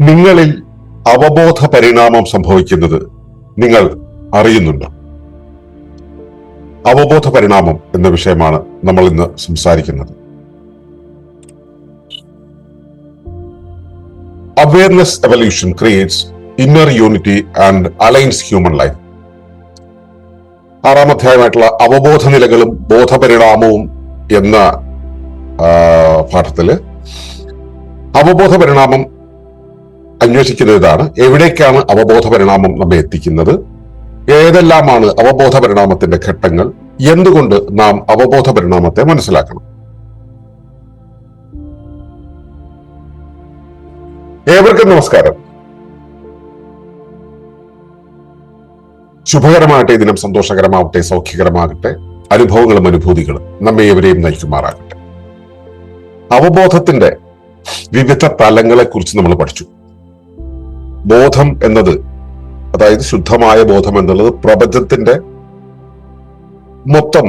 നിങ്ങളിൽ അവബോധ പരിണാമം സംഭവിക്കുന്നത് നിങ്ങൾ അറിയുന്നുണ്ടോ? അവബോധ പരിണാമം എന്ന വിഷയമാണ് നമ്മൾ ഇന്ന് സംസാരിക്കുന്നത്. Awareness evolution creates inner unity and aligns human life. ആറാം അധ്യായമായിട്ടുള്ള അവബോധ നിലകളും ബോധപരിണാമവും എന്ന പാഠത്തില് അവബോധ പരിണാമം അന്വേഷിക്കുന്ന ഇതാണ്: എവിടേക്കാണ് അവബോധ പരിണാമം നമ്മെ എത്തിക്കുന്നത്, ഏതെല്ലാമാണ് അവബോധ പരിണാമത്തിന്റെ ഘട്ടങ്ങൾ, എന്തുകൊണ്ട് നാം അവബോധ പരിണാമത്തെ മനസ്സിലാക്കണം. ഏവർക്കും നമസ്കാരം. ശുഭകരമാകട്ടെ, ദിനം സന്തോഷകരമാവട്ടെ, സൗഖ്യകരമാകട്ടെ, അനുഭവങ്ങളും അനുഭൂതികളും നമ്മെ ഏവരെയും നയിക്കുമാറാകട്ടെ. അവബോധത്തിന്റെ വിവിധ തലങ്ങളെ കുറിച്ച് നമ്മൾ പഠിച്ചു. ബോധം എന്നത്, അതായത് ശുദ്ധമായ ബോധം എന്നുള്ളത് പ്രപഞ്ചത്തിന്റെ മൊത്തം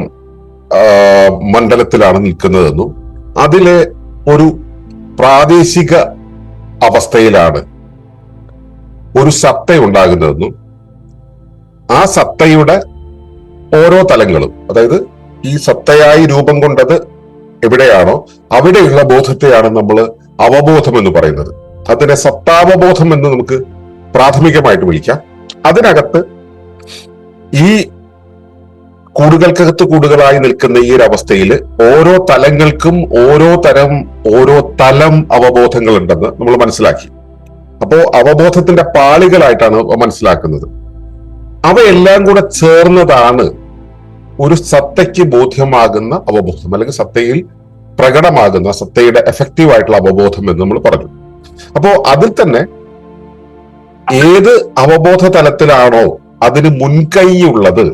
മണ്ഡലത്തിലാണ് നിൽക്കുന്നതെന്നും അതിലെ ഒരു പ്രാദേശിക അവസ്ഥയിലാണ് ഒരു സത്ത ഉണ്ടാകുന്നതെന്നും ആ സത്തയുടെ ഓരോ തലങ്ങളും, അതായത് ഈ സത്തയായി രൂപം കൊണ്ടത് എവിടെയാണോ അവിടെയുള്ള ബോധത്തെയാണ് നമ്മൾ അവബോധം എന്ന് പറയുന്നത്. അതിനെ സത്താവബോധം എന്ന് നമുക്ക് പ്രാഥമികമായിട്ട് വിളിക്കാം. അതിനകത്ത് ഈ കൂടുകൾക്കകത്ത് കൂടുകളായി നിൽക്കുന്ന ഈ ഒരു അവസ്ഥയിൽ ഓരോ തലങ്ങൾക്കും ഓരോ തലം അവബോധങ്ങൾ ഉണ്ടെന്ന് നമ്മൾ മനസ്സിലാക്കി. അപ്പോ അവബോധത്തിന്റെ പാളികളായിട്ടാണ് മനസ്സിലാക്കുന്നത്. അവയെല്ലാം കൂടെ ചേർന്നതാണ് ഒരു സത്തയ്ക്ക് ബോധ്യമാകുന്ന അവബോധം, അല്ലെങ്കിൽ സത്തയിൽ പ്രകടമാകുന്ന, സത്തയുടെ എഫക്റ്റീവ് ആയിട്ടുള്ള അവബോധം എന്ന് നമ്മൾ പറഞ്ഞു. അപ്പോ അതിൽ തന്നെ ഏത് അവബോധ തലത്തിലാണോ അതിന് മുൻകൈയുള്ളത്,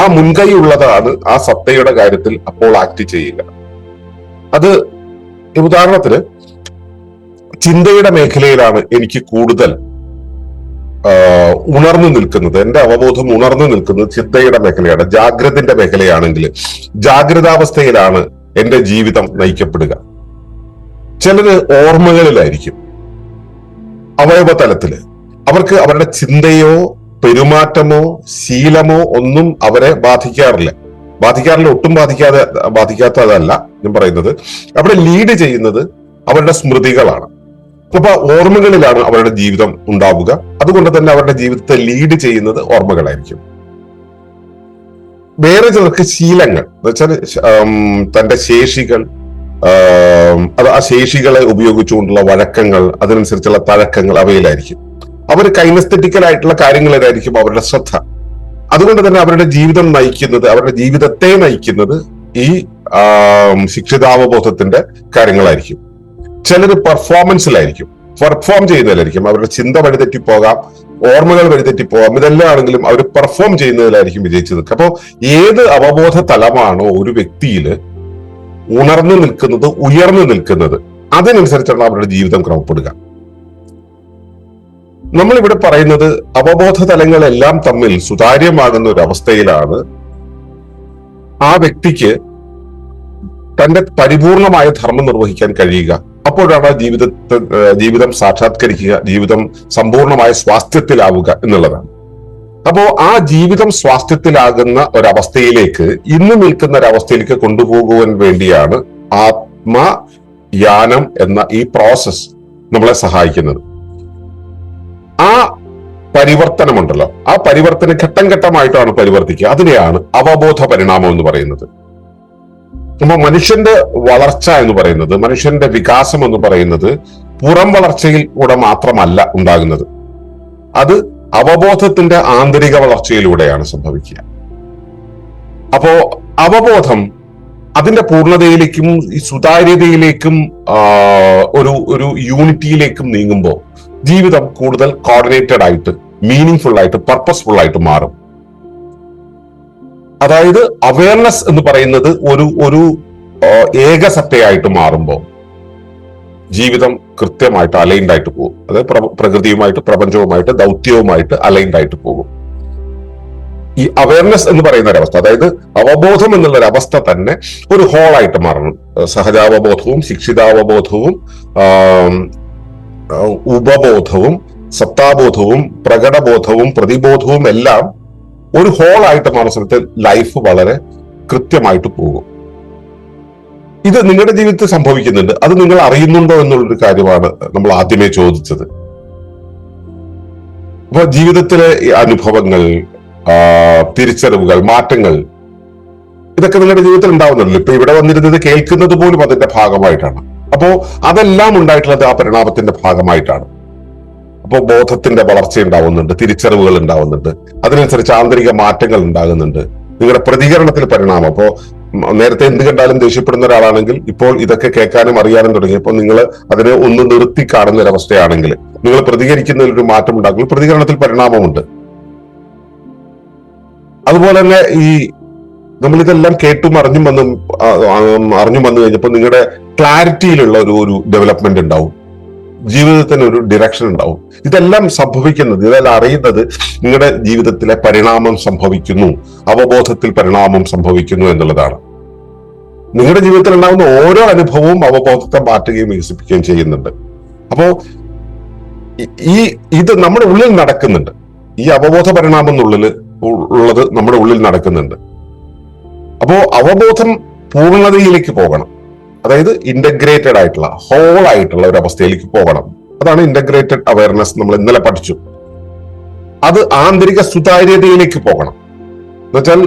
ആ മുൻകൈയുള്ളതാണ് ആ സത്തയുടെ കാര്യത്തിൽ അപ്പോൾ ആക്ട് ചെയ്യുക. അത് ഉദാഹരണത്തിന് ചിന്തയുടെ മേഖലയിലാണ് എനിക്ക് കൂടുതൽ ഉണർന്നു നിൽക്കുന്നത്, എന്റെ അവബോധം ഉണർന്നു നിൽക്കുന്നത് ചിന്തയുടെ മേഖലയാണ്. ജാഗ്രതന്റെ മേഖലയാണെങ്കിൽ ജാഗ്രതാവസ്ഥയിലാണ് എന്റെ ജീവിതം നയിക്കപ്പെടുക. ചിലര് ഓർമ്മകളിലായിരിക്കും, അവയവ തലത്തില്. അവർക്ക് അവരുടെ ചിന്തയോ പെരുമാറ്റമോ ശീലമോ ഒന്നും അവരെ ബാധിക്കാറില്ല, ഒട്ടും ബാധിക്കാത്തതല്ല ഞാൻ പറയുന്നത്. അവിടെ ലീഡ് ചെയ്യുന്നത് അവരുടെ സ്മൃതികളാണ്. അപ്പൊ ഓർമ്മകളിലാണ് അവരുടെ ജീവിതം ഉണ്ടാവുക. അതുകൊണ്ട് തന്നെ അവരുടെ ജീവിതത്തെ ലീഡ് ചെയ്യുന്നത് ഓർമ്മകളായിരിക്കും. വേറെ ചിലർക്ക് ശീലങ്ങൾ എന്ന് വെച്ചാൽ തന്റെ ശേഷികൾ, അത് ആ ശേഷികളെ ഉപയോഗിച്ചുകൊണ്ടുള്ള വഴക്കങ്ങൾ, അതിനനുസരിച്ചുള്ള തഴക്കങ്ങൾ, അവയിലായിരിക്കും. അവർ കൈനസ്തെറ്റിക്കൽ ആയിട്ടുള്ള കാര്യങ്ങളിലായിരിക്കും അവരുടെ ശ്രദ്ധ. അതുകൊണ്ട് തന്നെ അവരുടെ ജീവിതം നയിക്കുന്നത്, അവരുടെ ജീവിതത്തെ നയിക്കുന്നത് ഈ ശിക്ഷിതാവബോധത്തിന്റെ കാര്യങ്ങളായിരിക്കും. ചിലർ പെർഫോമൻസിലായിരിക്കും, പെർഫോം ചെയ്യുന്നതിലായിരിക്കും. അവരുടെ ചിന്ത വഴിതെറ്റിപ്പോകാം, ഓർമ്മകൾ വഴിതെറ്റിപ്പോകാം. ഇതെല്ലാം ആണെങ്കിലും അവർ പെർഫോം ചെയ്യുന്നതിലായിരിക്കും വിജയിച്ചു നിൽക്കുക. അപ്പോൾ ഏത് അവബോധ തലമാണോ ഒരു വ്യക്തിയിൽ ഉണർന്നു നിൽക്കുന്നത്, ഉയർന്നു നിൽക്കുന്നത്, അതിനനുസരിച്ചാണ് അവരുടെ ജീവിതം ക്രമപ്പെടുക. നമ്മളിവിടെ പറയുന്നത് അവബോധ തലങ്ങളെല്ലാം തമ്മിൽ സുതാര്യമാകുന്ന ഒരു അവസ്ഥയിലാണ് ആ വ്യക്തിക്ക് തന്റെ പരിപൂർണമായ ധർമ്മം നിർവഹിക്കാൻ കഴിയുക. അപ്പോഴാണ് ജീവിതം സാക്ഷാത്കരിക്കുക, ജീവിതം സമ്പൂർണമായ സ്വാസ്ഥ്യത്തിലാവുക എന്നുള്ളതാണ്. അപ്പോ ആ ജീവിതം സ്വാസ്ഥ്യത്തിലാകുന്ന ഒരവസ്ഥയിലേക്ക്, ഇന്ന് നിൽക്കുന്ന ഒരവസ്ഥയിലേക്ക് കൊണ്ടുപോകുവാൻ വേണ്ടിയാണ് ആത്മയാനം എന്ന ഈ പ്രോസസ് നമ്മളെ സഹായിക്കുന്നത്. ആ പരിവർത്തനമുണ്ടല്ലോ, ആ പരിവർത്തനം ഘട്ടം ഘട്ടമായിട്ടാണ് പരിവർത്തിക്കുക. അതിനെയാണ് അവബോധ പരിണാമം എന്ന് പറയുന്നത്. അപ്പൊ മനുഷ്യന്റെ വളർച്ച എന്ന് പറയുന്നത്, മനുഷ്യന്റെ വികാസം എന്ന് പറയുന്നത് പുറം വളർച്ചയിലൂടെ മാത്രമല്ല ഉണ്ടാകുന്നത്. അത് അവബോധത്തിന്റെ ആന്തരിക വളർച്ചയിലൂടെയാണ് സംഭവിക്കുക. അപ്പോ അവബോധം അതിന്റെ പൂർണ്ണതയിലേക്കും ഈ സുതാര്യതയിലേക്കും ഒരു യൂണിറ്റിയിലേക്കും നീങ്ങുമ്പോൾ ജീവിതം കൂടുതൽ കോർഡിനേറ്റഡ് ആയിട്ട്, മീനിങ് ആയിട്ട്, പർപ്പസ്ഫുൾ ആയിട്ട് മാറും. അതായത് അവയർനെസ് എന്ന് പറയുന്നത് ഒരു ഏകസത്തയായിട്ട് മാറുമ്പോൾ ജീവിതം കൃത്യമായിട്ട് അലൈൻഡ് ആയിട്ട് പോകും. അതായത് പ്രകൃതിയുമായിട്ട്, പ്രപഞ്ചവുമായിട്ട്, ദൗത്യവുമായിട്ട് അലൈൻഡ് ആയിട്ട് പോകും. ഈ അവയർനെസ് എന്ന് പറയുന്ന ഒരവസ്ഥ, അതായത് അവബോധം എന്നുള്ള ഒരു അവസ്ഥ തന്നെ ഒരു ഹോളായിട്ട് മാറണം. സഹജാവബോധവും ശിക്ഷിതാവബോധവും ഉപബോധവും സത്താബോധവും പ്രകടബോധവും പ്രതിബോധവും എല്ലാം ഒരു ഹോളായിട്ട് മാറുന്ന സമയത്ത് ലൈഫ് വളരെ കൃത്യമായിട്ട് പോകും. ഇത് നിങ്ങളുടെ ജീവിതത്തിൽ സംഭവിക്കുന്നുണ്ട്, അത് നിങ്ങൾ അറിയുന്നുണ്ടോ എന്നുള്ളൊരു കാര്യമാണ് നമ്മൾ ആദ്യമേ ചോദിച്ചത്. അപ്പൊ ജീവിതത്തിലെ അനുഭവങ്ങൾ, തിരിച്ചറിവുകൾ, മാറ്റങ്ങൾ, ഇതൊക്കെ നിങ്ങളുടെ ജീവിതത്തിൽ ഉണ്ടാവുന്നുണ്ടല്ലോ. ഇപ്പൊ ഇവിടെ വന്നിരുന്നത് കേൾക്കുന്നത് പോലും അതിന്റെ ഭാഗമായിട്ടാണ്. അപ്പോ അതെല്ലാം ഉണ്ടായിട്ടുള്ളത് ആ പരിണാമത്തിന്റെ ഭാഗമായിട്ടാണ്. അപ്പോൾ ബോധത്തിന്റെ വളർച്ച ഉണ്ടാവുന്നുണ്ട്, തിരിച്ചറിവുകൾ ഉണ്ടാവുന്നുണ്ട്, അതിനനുസരിച്ച് ആന്തരിക മാറ്റങ്ങൾ ഉണ്ടാകുന്നുണ്ട്, നിങ്ങളുടെ പ്രതികരണത്തിൽ പരിണാമം. അപ്പോ നേരത്തെ എന്ത് കണ്ടാലും ദേഷ്യപ്പെടുന്ന ഒരാളാണെങ്കിൽ ഇപ്പോൾ ഇതൊക്കെ കേൾക്കാനും അറിയാനും തുടങ്ങിയപ്പോൾ നിങ്ങൾ അതിനെ ഒന്ന് നിർത്തി കാണുന്ന ഒരവസ്ഥയാണെങ്കിൽ നിങ്ങൾ പ്രതികരിക്കുന്നതിൽ ഒരു മാറ്റം ഉണ്ടാക്കും, പ്രതികരണത്തിൽ പരിണാമമുണ്ട്. അതുപോലെ തന്നെ ഈ നമ്മളിതെല്ലാം കേട്ടും അറിഞ്ഞും വന്നു കഴിഞ്ഞപ്പോൾ നിങ്ങളുടെ ക്ലാരിറ്റിയിലുള്ള ഒരു ഡെവലപ്മെന്റ് ഉണ്ടാവും, ജീവിതത്തിന് ഒരു ഡിറക്ഷൻ ഉണ്ടാവും. ഇതെല്ലാം സംഭവിക്കുന്നത്, ഇതെല്ലാം അറിയുന്നത് നിങ്ങളുടെ ജീവിതത്തിലെ പരിണാമം സംഭവിക്കുന്നു, അവബോധത്തിൽ പരിണാമം സംഭവിക്കുന്നു എന്നുള്ളതാണ്. നിങ്ങളുടെ ജീവിതത്തിൽ ഉണ്ടാകുന്ന ഓരോ അനുഭവവും അവബോധത്തെ മാറ്റുകയും വികസിപ്പിക്കുകയും ചെയ്യുന്നുണ്ട്. അപ്പോ ഇത് നമ്മുടെ ഉള്ളിൽ നടക്കുന്നുണ്ട്. ഈ അവബോധ പരിണാമം ഉള്ളത് നമ്മുടെ ഉള്ളിൽ നടക്കുന്നുണ്ട്. അപ്പോ അവബോധം പൂർണ്ണതയിലേക്ക് പോകണം, അതായത് ഇന്റഗ്രേറ്റഡ് ആയിട്ടുള്ള ഹോൾ ആയിട്ടുള്ള ഒരു അവസ്ഥയിലേക്ക് പോകണം. അതാണ് ഇന്റഗ്രേറ്റഡ് അവയർനെസ്. നമ്മൾ ഇന്നലെ പഠിച്ചു. അത് ആന്തരിക സുതാര്യതയിലേക്ക് പോകണം. എന്നുവെച്ചാൽ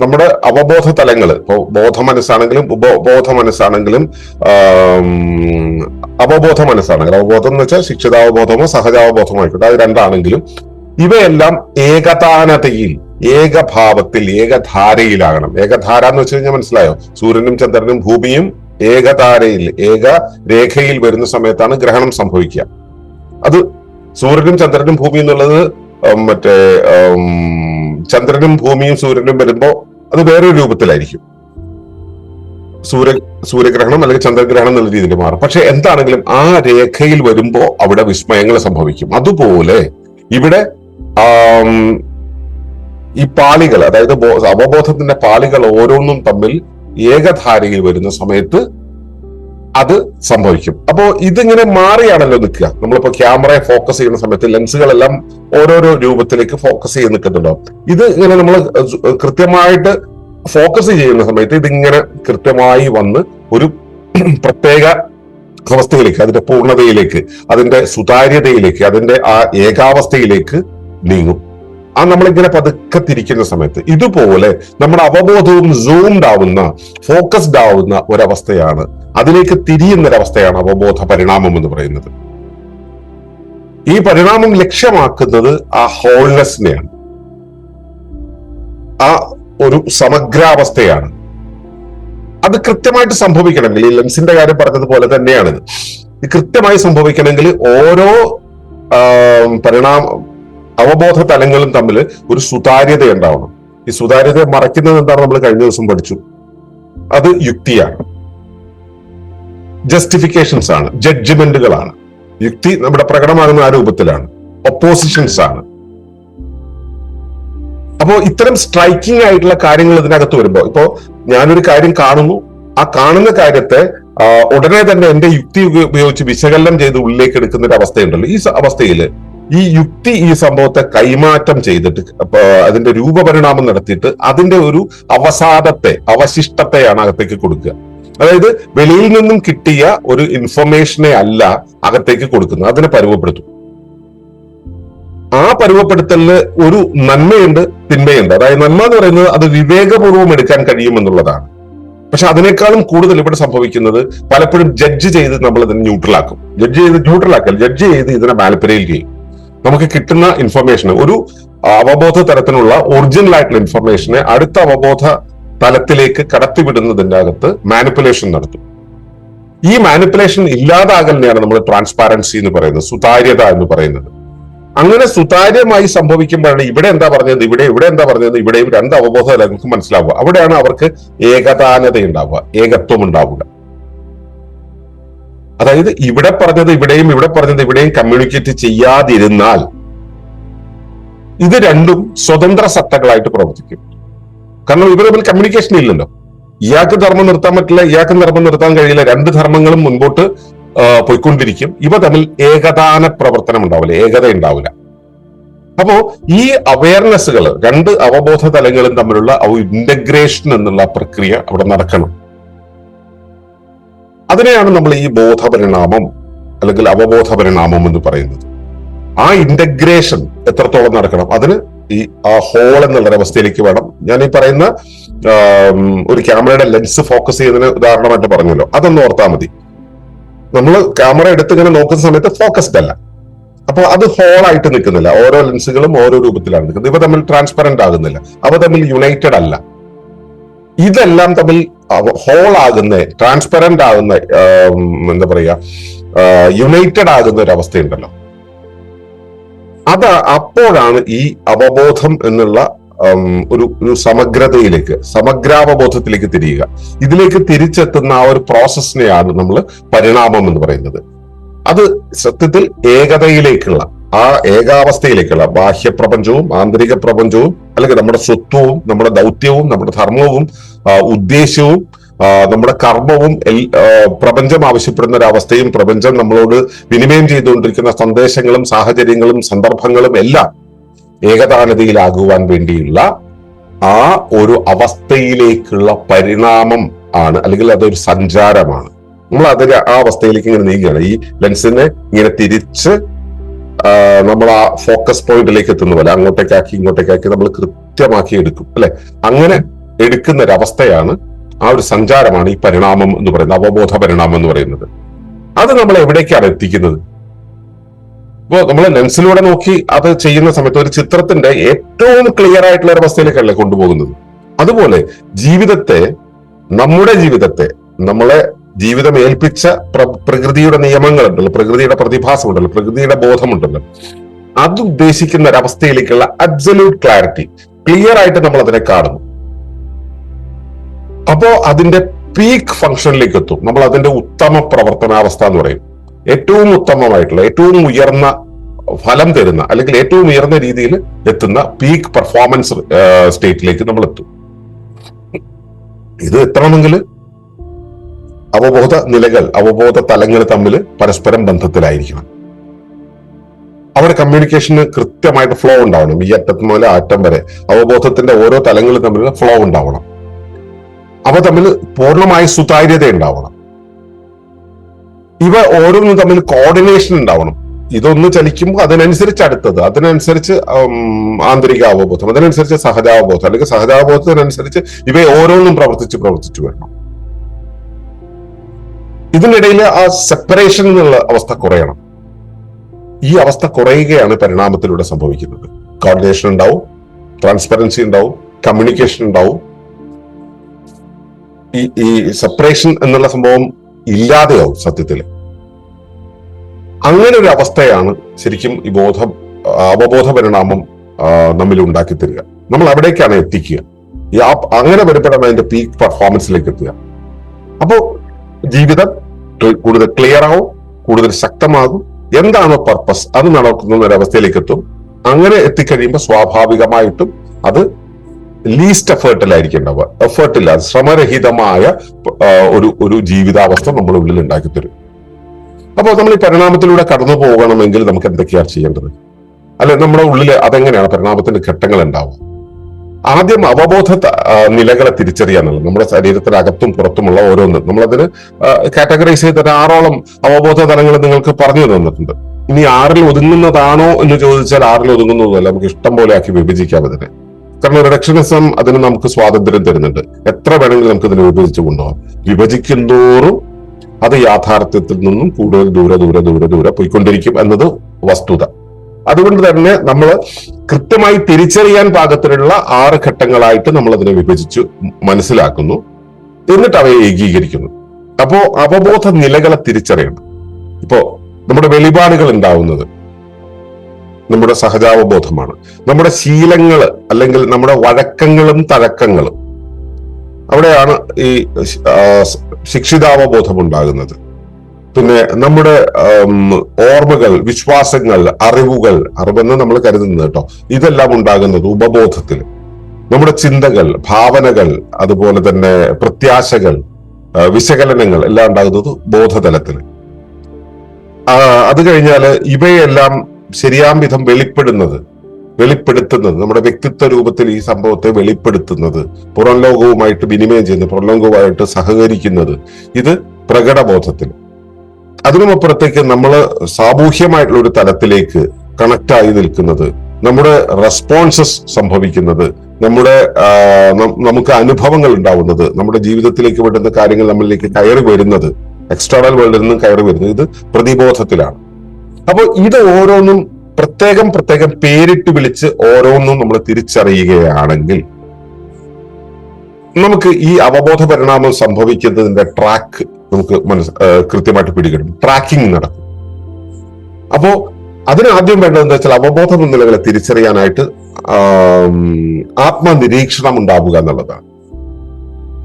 നമ്മുടെ അവബോധ തലങ്ങൾ, ഇപ്പോ ബോധ മനസ്സാണെങ്കിലും ഉപബോധ മനസ്സാണെങ്കിലും അവബോധ മനസ്സാണെങ്കിലും, അവബോധം എന്ന് വെച്ചാൽ ശിക്ഷിതാവബോധമോ സഹജാവബോധമോ ആയിക്കോട്ടെ, അത് രണ്ടാണെങ്കിലും ഇവയെല്ലാം ഏകതാനതയിൽ, ഏകഭാവത്തിൽ, ഏകധാരയിലാകണം. ഏകധാര എന്ന് വെച്ച് കഴിഞ്ഞാൽ മനസ്സിലായോ? സൂര്യനും ചന്ദ്രനും ഭൂമിയും ഏകധാരയിൽ, ഏക രേഖയിൽ വരുന്ന സമയത്താണ് ഗ്രഹണം സംഭവിക്കുക. അത് സൂര്യനും ചന്ദ്രനും ഭൂമി എന്നുള്ളത് മറ്റേ ചന്ദ്രനും ഭൂമിയും സൂര്യനും വരുമ്പോ അത് വേറൊരു രൂപത്തിലായിരിക്കും. സൂര്യഗ്രഹണം അല്ലെങ്കിൽ ചന്ദ്രഗ്രഹണം എന്നുള്ള രീതിയിൽ മാറും. പക്ഷെ എന്താണെങ്കിലും ആ രേഖയിൽ വരുമ്പോ അവിടെ വിസ്മയങ്ങൾ സംഭവിക്കും. അതുപോലെ ഇവിടെ ഈ പാളികൾ, അതായത് അവബോധത്തിന്റെ പാളികൾ ഓരോന്നും തമ്മിൽ ഏകധാരയിൽ വരുന്ന സമയത്ത് അത് സംഭവിക്കും. അപ്പോ ഇതിങ്ങനെ മാറിയാണല്ലോ നിൽക്കുക. നമ്മളിപ്പോ ക്യാമറയെ ഫോക്കസ് ചെയ്യുന്ന സമയത്ത് ലെൻസുകളെല്ലാം ഓരോരോ രൂപത്തിലേക്ക് ഫോക്കസ് ചെയ്ത് നിൽക്കുന്നുണ്ടോ? ഇത് ഇങ്ങനെ നമ്മൾ കൃത്യമായിട്ട് ഫോക്കസ് ചെയ്യുന്ന സമയത്ത് ഇതിങ്ങനെ കൃത്യമായി വന്ന് ഒരു പ്രത്യേക അവസ്ഥയിലേക്ക്, അതിന്റെ പൂർണ്ണതയിലേക്ക്, അതിന്റെ സുതാര്യതയിലേക്ക്, അതിന്റെ ആ ഏകാവസ്ഥയിലേക്ക് നീങ്ങും. ആ നമ്മളിങ്ങനെ പതുക്കെ തിരിക്കുന്ന സമയത്ത് ഇതുപോലെ നമ്മുടെ അവബോധവും സൂംഡ് ആവുന്ന, ഫോക്കസ്ഡ് ആവുന്ന ഒരവസ്ഥയാണ്, അതിലേക്ക് തിരിയുന്ന ഒരവസ്ഥയാണ് അവബോധ പരിണാമം എന്ന് പറയുന്നത്. ഈ പരിണാമം ലക്ഷ്യമാക്കുന്നത് ആ ഹോൾനെസ്സിനെയാണ്, ആ ഒരു സമഗ്രാവസ്ഥയാണ്. അത് കൃത്യമായിട്ട് സംഭവിക്കണമെങ്കിൽ, ഈ ലെൻസിന്റെ കാര്യം പറഞ്ഞതുപോലെ തന്നെയാണിത്. ഇത് കൃത്യമായി സംഭവിക്കണമെങ്കിൽ ഓരോ അവബോധ തലങ്ങളും തമ്മിൽ ഒരു സുതാര്യത ഉണ്ടാവണം. ഈ സുതാര്യത മറയ്ക്കുന്നത് എന്താണ് നമ്മൾ കഴിഞ്ഞ ദിവസം പഠിച്ചു. അത് യുക്തിയാണ്, ജസ്റ്റിഫിക്കേഷൻസ് ആണ്, ജഡ്ജ്മെന്റുകളാണ്. യുക്തി നമ്മുടെ പ്രകടമാകുന്ന ആ രൂപത്തിലാണ്, ഒപ്പോസിഷൻസ് ആണ്. അപ്പോ ഇത്തരം സ്ട്രൈക്കിംഗ് ആയിട്ടുള്ള കാര്യങ്ങൾ ഇതിനകത്ത് വരുമ്പോ, ഇപ്പോ ഞാനൊരു കാര്യം കാണുന്നു, ആ കാണുന്ന കാര്യത്തെ ഉടനെ തന്നെ എന്റെ യുക്തി ഉപയോഗിച്ച് വിശകലനം ചെയ്ത് ഉള്ളിലേക്ക് എടുക്കുന്ന ഒരു അവസ്ഥയുണ്ടല്ലോ. ഈ അവസ്ഥയിൽ ഈ യുക്തി ഈ സംഭവത്തെ കൈമാറ്റം ചെയ്തിട്ട് അതിന്റെ രൂപപരിണാമം നടത്തിയിട്ട് അതിന്റെ ഒരു അവശിഷ്ടത്തെയാണ് അകത്തേക്ക് കൊടുക്കുക. അതായത് വെളിയിൽ നിന്നും കിട്ടിയ ഒരു ഇൻഫർമേഷനെ അല്ല അകത്തേക്ക് കൊടുക്കുന്നത്, അതിനെ പരുവപ്പെടുത്തും. ആ പരുവപ്പെടുത്തലിന് ഒരു നന്മയുണ്ട്, തിന്മയുണ്ട്. അതായത് നന്മ എന്ന് പറയുന്നത് അത് വിവേകപൂർവ്വം എടുക്കാൻ കഴിയുമെന്നുള്ളതാണ്. പക്ഷെ അതിനേക്കാളും കൂടുതൽ ഇവിടെ സംഭവിക്കുന്നത് പലപ്പോഴും ജഡ്ജ് ചെയ്ത് നമ്മൾ ഇതിനെ ന്യൂട്രലാക്കും. ജഡ്ജ് ചെയ്ത് ഇതിനെ മാനിപ്പുലേറ്റ് ചെയ്യും. നമുക്ക് കിട്ടുന്ന ഇൻഫർമേഷന്, ഒരു അവബോധ തലത്തിനുള്ള ഒറിജിനൽ ആയിട്ടുള്ള ഇൻഫർമേഷനെ അടുത്ത അവബോധ തലത്തിലേക്ക് കടത്തിവിടുന്നതിന്റെ അകത്ത് മാനിപ്പുലേഷൻ നടത്തും. ഈ മാനിപ്പുലേഷൻ ഇല്ലാതാകലിനെയാണ് നമ്മൾ ട്രാൻസ്പാരൻസി എന്ന് പറയുന്നത്, സുതാര്യത എന്ന് പറയുന്നത്. അങ്ങനെ സുതാര്യമായി സംഭവിക്കുമ്പോഴാണ് ഇവിടെ എന്താ പറഞ്ഞത്, ഇവിടെ എന്താ പറഞ്ഞത്, ഇവിടെയും രണ്ട് അവബോധ തലങ്ങൾക്ക് മനസ്സിലാവുക. അവിടെയാണ് അവർക്ക് ഏകതാനത ഉണ്ടാവുക, ഏകത്വം ഉണ്ടാവുക. അതായത് ഇവിടെ പറഞ്ഞത് ഇവിടെയും ഇവിടെ പറഞ്ഞത് ഇവിടെയും കമ്മ്യൂണിക്കേറ്റ് ചെയ്യാതിരുന്നാൽ ഇത് രണ്ടും സ്വതന്ത്ര സത്തകളായിട്ട് പ്രവർത്തിക്കും. കാരണം ഇവർ തമ്മിൽ കമ്മ്യൂണിക്കേഷൻ ഇല്ലല്ലോ. ഇയാൾക്ക് ധർമ്മം നിർത്താൻ പറ്റില്ല, ഇയാൾക്ക് ധർമ്മം നിർത്താൻ കഴിയില്ല. രണ്ട് ധർമ്മങ്ങളും മുൻപോട്ട് പോയിക്കൊണ്ടിരിക്കും. ഇവ തമ്മിൽ ഏകദാന പ്രവർത്തനം ഉണ്ടാവില്ല, ഏകത ഉണ്ടാവില്ല. അപ്പോ ഈ അവയർനെസ്സുകൾ, രണ്ട് അവബോധ തലങ്ങളും തമ്മിലുള്ള ഇന്റഗ്രേഷൻ എന്നുള്ള പ്രക്രിയ അവിടെ നടക്കണം. അതിനെയാണ് നമ്മൾ ഈ ബോധപരിണാമം അല്ലെങ്കിൽ അവബോധ പരിണാമം എന്ന് പറയുന്നത്. ആ ഇന്റഗ്രേഷൻ എത്രത്തോളം നടക്കണം, അതിന് ഈ ആ ഹോൾ എന്നുള്ളൊരവസ്ഥയിലേക്ക് വേണം. ഞാൻ ഈ പറയുന്ന ഒരു ക്യാമറയുടെ ലെൻസ് ഫോക്കസ് ചെയ്യുന്നതിന് ഉദാഹരണമായിട്ട് പറഞ്ഞല്ലോ, അതൊന്ന് ഓർത്താൽ മതി. നമ്മൾ ക്യാമറ എടുത്ത് ഇങ്ങനെ നോക്കുന്ന സമയത്ത് ഫോക്കസ്ഡ് അല്ല, അപ്പൊ അത് ഹോളായിട്ട് നിൽക്കുന്നില്ല. ഓരോ ലെൻസുകളും ഓരോ രൂപത്തിലാണ് നിൽക്കുന്നത്. ഇവ തമ്മിൽ ട്രാൻസ്പെറന്റ് ആകുന്നില്ല, അവ തമ്മിൽ യുണൈറ്റഡ് അല്ല. ഇതെല്ലാം തമ്മിൽ ഹോൾ ആകുന്ന, ട്രാൻസ്പെറന്റ് ആകുന്ന, എന്താ പറയാ, യുണൈറ്റഡ് ആകുന്ന ഒരു അവസ്ഥയുണ്ടല്ലോ, അത് അപ്പോഴാണ് ഈ അവബോധം എന്നുള്ള ഒരു സമഗ്രതയിലേക്ക്, സമഗ്രാവബോധത്തിലേക്ക് തിരിയുക. ഇതിലേക്ക് തിരിച്ചെത്തുന്ന ആ ഒരു പ്രോസസ്സിനെയാണ് നമ്മൾ പരിണാമം എന്ന് പറയുന്നത്. അത് സത്യത്തിൽ ഏകതയിലേക്കുള്ള, ആ ഏകാവസ്ഥയിലേക്കുള്ള ബാഹ്യപ്രപഞ്ചവും ആന്തരിക പ്രപഞ്ചവും, അല്ലെങ്കിൽ നമ്മുടെ സ്വത്വവും നമ്മുടെ ദൗത്യവും നമ്മുടെ ധർമ്മവും ഉദ്ദേശ്യവും നമ്മുടെ കർമ്മവും പ്രപഞ്ചം ആവശ്യപ്പെടുന്ന ഒരു അവസ്ഥയും, പ്രപഞ്ചം നമ്മളോട് വിനിമയം ചെയ്തുകൊണ്ടിരിക്കുന്ന സന്ദേശങ്ങളും സാഹചര്യങ്ങളും സന്ദർഭങ്ങളും എല്ലാം ഏകതാനതയിലാകുവാൻ വേണ്ടിയുള്ള ആ ഒരു അവസ്ഥയിലേക്കുള്ള പരിണാമം ആണ്, അല്ലെങ്കിൽ അതൊരു സഞ്ചാരമാണ്. നമ്മൾ അതിന് ആ അവസ്ഥയിലേക്ക് ഇങ്ങനെ നീങ്ങുകയാണ്. ഈ ലെൻസിനെ ഇങ്ങനെ തിരിച്ച് നമ്മൾ ആ ഫോക്കസ് പോയിന്റിലേക്ക് എത്തുന്ന പോലെ അങ്ങോട്ടേക്കാക്കി ഇങ്ങോട്ടേക്കാക്കി നമ്മൾ കൃത്യമാക്കി എടുക്കും, അല്ലെ? അങ്ങനെ എടുക്കുന്ന ഒരവസ്ഥയാണ്, ആ ഒരു സഞ്ചാരമാണ് ഈ പരിണാമം എന്ന് പറയുന്നത്, അവബോധ പരിണാമം എന്ന് പറയുന്നത്. അത് നമ്മൾ എവിടേക്കാണ് എത്തിക്കുന്നത്? ഇപ്പോ നമ്മൾ ലെൻസിലൂടെ നോക്കി അത് ചെയ്യുന്ന സമയത്ത് ഒരു ചിത്രത്തിന്റെ ഏറ്റവും ക്ലിയർ ആയിട്ടുള്ള ഒരു അവസ്ഥയിലേക്കല്ലേ കൊണ്ടുപോകുന്നത്. അതുപോലെ ജീവിതത്തെ, നമ്മുടെ ജീവിതത്തെ, നമ്മളെ ജീവിതം ഏൽപ്പിച്ച പ്രകൃതിയുടെ നിയമങ്ങളുണ്ടല്ലോ, പ്രകൃതിയുടെ പ്രതിഭാസമുണ്ടല്ലോ, പ്രകൃതിയുടെ ബോധമുണ്ടല്ലോ, അത് ഉദ്ദേശിക്കുന്ന ഒരവസ്ഥയിലേക്കുള്ള അബ്സല്യൂട്ട് ക്ലാരിറ്റി, ക്ലിയർ ആയിട്ട് നമ്മൾ അതിനെ കാണുന്നു. അപ്പോ അതിന്റെ പീക്ക് ഫംഗ്ഷനിലേക്ക് എത്തും. നമ്മൾ അതിന്റെ ഉത്തമ പ്രവർത്തനാവസ്ഥ എന്ന് പറയും. ഏറ്റവും ഉത്തമമായിട്ടുള്ള, ഏറ്റവും ഉയർന്ന ഫലം തരുന്ന, അല്ലെങ്കിൽ ഏറ്റവും ഉയർന്ന രീതിയിൽ എത്തുന്ന പീക്ക് പെർഫോമൻസ് സ്റ്റേറ്റിലേക്ക് നമ്മൾ എത്തും. ഇത് എത്തണമെങ്കിൽ അവബോധ നിലകൾ, അവബോധ തലങ്ങൾ തമ്മിൽ പരസ്പരം ബന്ധത്തിലായിരിക്കണം. അവിടെ കമ്മ്യൂണിക്കേഷന് കൃത്യമായിട്ട് ഫ്ലോ ഉണ്ടാവണം. ഈ അറ്റം മുതൽ അറ്റം വരെ അവബോധത്തിന്റെ ഓരോ തലങ്ങളും തമ്മിലുള്ള ഫ്ലോ ഉണ്ടാവണം. അവ തമ്മിൽ പൂർണ്ണമായ സുതാര്യത ഉണ്ടാവണം. ഇവ ഓരോന്നും തമ്മിൽ കോർഡിനേഷൻ ഉണ്ടാവണം. ഇതൊന്ന് ചലിക്കുമ്പോൾ അതിനനുസരിച്ച് അടുത്തത്, അതിനനുസരിച്ച് ആന്തരിക അവബോധം, അതിനനുസരിച്ച് സഹജാവബോധം, അല്ലെങ്കിൽ സഹജാവബോധത്തിനനുസരിച്ച് ഇവ ഓരോന്നും പ്രവർത്തിച്ചു വരണം. ഇതിനിടയിൽ ആ സെപ്പറേഷൻ എന്നുള്ള അവസ്ഥ കുറയണം. ഈ അവസ്ഥ കുറയുകയാണ് പരിണാമത്തിലൂടെ സംഭവിക്കുന്നത്. കോർഡിനേഷൻ ഉണ്ടാവും, ട്രാൻസ്പെറൻസി ഉണ്ടാവും, കമ്മ്യൂണിക്കേഷൻ ഉണ്ടാവും. ഈ സെപ്പറേഷൻ എന്നുള്ള സംഭവം ഇല്ലാതെയാവും സത്യത്തിൽ. അങ്ങനെ ഒരു അവസ്ഥയാണ് ശരിക്കും ഈ അവബോധ പരിണാമം നമ്മിൽ ഉണ്ടാക്കി തരിക. നമ്മൾ അവിടേക്കാണ് എത്തിക്കുക. അങ്ങനെ വരുമ്പോഴാണ് അതിന്റെ പീക്ക് പെർഫോമൻസിലേക്ക് എത്തുക. അപ്പോ ജീവിതം കൂടുതൽ ക്ലിയർ ആവും, കൂടുതൽ ശക്തമാകും. എന്താണോ പർപ്പസ് അത് നടക്കുന്ന ഒരവസ്ഥയിലേക്ക് എത്തും. അങ്ങനെ എത്തിക്കഴിയുമ്പോൾ സ്വാഭാവികമായിട്ടും അത് ലീസ്റ്റ് എഫേർട്ടിലായിരിക്കും ഉണ്ടാവുക. എഫേർട്ടില്ല, ശ്രമരഹിതമായ ഒരു ജീവിതാവസ്ഥ നമ്മുടെ ഉള്ളിൽ ഉണ്ടാക്കി തരും. അപ്പോൾ നമ്മൾ ഈ പരിണാമത്തിലൂടെ കടന്നു പോകണമെങ്കിൽ നമുക്ക് എന്തൊക്കെയാണ് ചെയ്യേണ്ടത്? അല്ലെ, നമ്മുടെ ഉള്ളിൽ അതെങ്ങനെയാണ് പരിണാമത്തിന്റെ ഘട്ടങ്ങൾ ഉണ്ടാവുക? ആദ്യം അവബോധ നിലകളെ തിരിച്ചറിയാന്നുള്ളത്. നമ്മുടെ ശരീരത്തിനകത്തും പുറത്തുമുള്ള ഓരോന്നും നമ്മളതിന് കാറ്റഗറൈസ് ചെയ്തിട്ട് 6ഓളം അവബോധ തലങ്ങൾ നിങ്ങൾക്ക് പറഞ്ഞു തന്നിട്ടുണ്ട്. ഇനി 6ൽ ഒതുങ്ങുന്നതാണോ എന്ന് ചോദിച്ചാൽ 6ൽ ഒതുങ്ങുന്നതല്ല, നമുക്ക് ഇഷ്ടം പോലെ ആക്കി വിഭജിക്കാം അതിനെ. കാരണം റിഡക്ഷനിസം അതിന് നമുക്ക് സ്വാതന്ത്ര്യം തരുന്നുണ്ട്. എത്ര വേണമെങ്കിലും നമുക്ക് ഇതിനെ വിഭജിച്ചു കൊണ്ടുപോകാം. വിഭജിക്കുന്തോറും അത് യാഥാർത്ഥ്യത്തിൽ നിന്നും കൂടുതൽ ദൂരെ പോയിക്കൊണ്ടിരിക്കും എന്നത് വസ്തുത. അതുകൊണ്ട് തന്നെ നമ്മൾ കൃത്യമായി തിരിച്ചറിയാൻ പാകത്തിലുള്ള 6 ഘട്ടങ്ങളായിട്ട് നമ്മൾ അതിനെ വിഭജിച്ചു മനസ്സിലാക്കുന്നു, എന്നിട്ട് അവയെ ഏകീകരിക്കുന്നു. അപ്പോ അവബോധ നിലകളെ തിരിച്ചറിയണം. ഇപ്പോ നമ്മുടെ വെളിപാടുകൾ ഉണ്ടാവുന്നത് നമ്മുടെ സഹജാവബോധമാണ്. നമ്മുടെ ശീലങ്ങള് അല്ലെങ്കിൽ നമ്മുടെ വഴക്കങ്ങളും തഴക്കങ്ങളും, അവിടെയാണ് ഈ ശിക്ഷിതാവബോധം ഉണ്ടാകുന്നത്. പിന്നെ നമ്മുടെ ഓർമ്മകൾ, വിശ്വാസങ്ങൾ, അറിവെന്ന് നമ്മൾ കരുതുന്നത് കേട്ടോ, ഇതെല്ലാം ഉണ്ടാകുന്നത് ഉപബോധത്തിൽ. നമ്മുടെ ചിന്തകൾ, ഭാവനകൾ, അതുപോലെ തന്നെ പ്രത്യാശകൾ, വിശകലനങ്ങൾ എല്ലാം ഉണ്ടാകുന്നത് ബോധതലത്തിൽ. അത് കഴിഞ്ഞാല് ഇവയെല്ലാം ശരിയാം വിധം വെളിപ്പെടുത്തുന്നത് നമ്മുടെ വ്യക്തിത്വ രൂപത്തിൽ ഈ സംഭവത്തെ വെളിപ്പെടുത്തുന്നത്, പുറം ലോകവുമായിട്ട് വിനിമയം ചെയ്യുന്നത്, പുറം ലോകവുമായിട്ട് സഹകരിക്കുന്നത്, ഇത് പ്രകടബോധത്തിൽ. അതിനുമപ്പുറത്തേക്ക് നമ്മൾ സാമൂഹ്യമായിട്ടുള്ള ഒരു തലത്തിലേക്ക് കണക്റ്റായി നിൽക്കുന്നത്, നമ്മുടെ റെസ്പോൺസസ് സംഭവിക്കുന്നത്, നമുക്ക് അനുഭവങ്ങൾ ഉണ്ടാവുന്നത്, നമ്മുടെ ജീവിതത്തിലേക്ക് വേണ്ടുന്ന കാര്യങ്ങൾ നമ്മളിലേക്ക് കയറി വരുന്നത്, എക്സ്റ്റേണൽ വേൾഡിൽ നിന്നും കയറി വരുന്നത്, ഇത് പ്രതിബോധത്തിലാണ്. അപ്പോൾ ഇത് ഓരോന്നും പ്രത്യേകം പേരിട്ട് വിളിച്ച് ഓരോന്നും നമ്മൾ തിരിച്ചറിയുകയാണെങ്കിൽ നമുക്ക് ഈ അവബോധ പരിണാമം സംഭവിക്കുന്നതിന്റെ ട്രാക്ക് നമുക്ക് കൃത്യമായിട്ട് പിടികിടും, ട്രാക്കിംഗ് നടക്കും. അപ്പോ അതിനാദ്യം വേണ്ടതെന്ന് വെച്ചാൽ അവബോധ നിലകളെ തിരിച്ചറിയാനായിട്ട് ആത്മനിരീക്ഷണം ഉണ്ടാവുക എന്നുള്ളതാണ്.